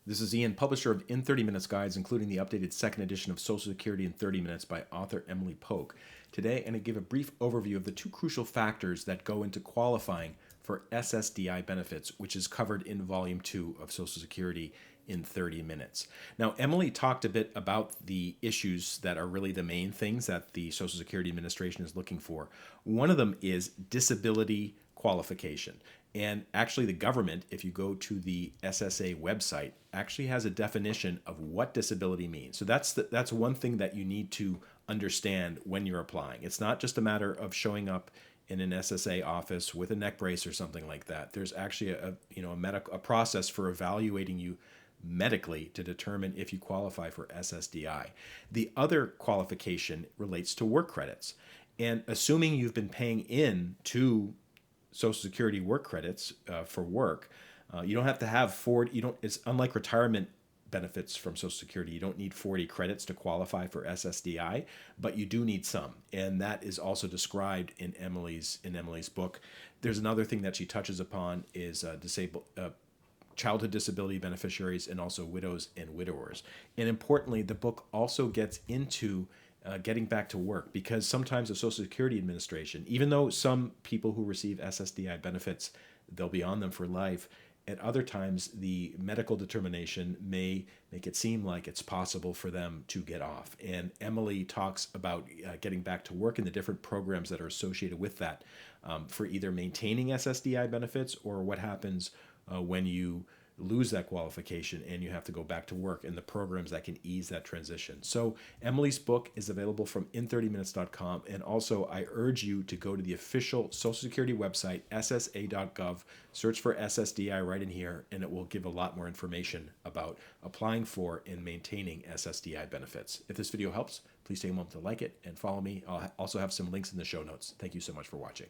This is Ian, publisher of In 30 Minutes Guides, including the updated second edition of Social Security in 30 Minutes by author Emily Polk. Today, I'm going to give a brief overview of the two crucial factors that go into qualifying for SSDI benefits, which is covered in Volume 2 of Social Security in 30 minutes. Now, Emily talked a bit about the issues that are really the main things that the Social Security Administration is looking for. One of them is disability qualification. And actually, the government, if you go to the SSA website, actually has a definition of what disability means. So that's one thing that you need to understand when you're applying. It's not just a matter of showing up in an SSA office with a neck brace or something like that. There's actually a process for evaluating you medically to determine if you qualify for SSDI. The other qualification relates to work credits. And assuming you've been paying in to Social Security work credits for work, you don't have to have 40. It's unlike retirement benefits from Social Security. You don't need 40 credits to qualify for SSDI, but you do need some, and that is also described in Emily's book. There's another thing that she touches upon is childhood disability beneficiaries and also widows and widowers. And importantly, the book also gets into getting back to work, because sometimes the Social Security Administration, even though some people who receive SSDI benefits, they'll be on them for life, at other times the medical determination may make it seem like it's possible for them to get off. And Emily talks about getting back to work and the different programs that are associated with that for either maintaining SSDI benefits or what happens when you lose that qualification and you have to go back to work, and the programs that can ease that transition. So Emily's book is available from in30minutes.com, and also I urge you to go to the official Social Security website, ssa.gov, search for SSDI right in here, and it will give a lot more information about applying for and maintaining SSDI benefits. If this video helps, please take a moment to like it and follow me. I'll also have some links in the show notes. Thank you so much for watching.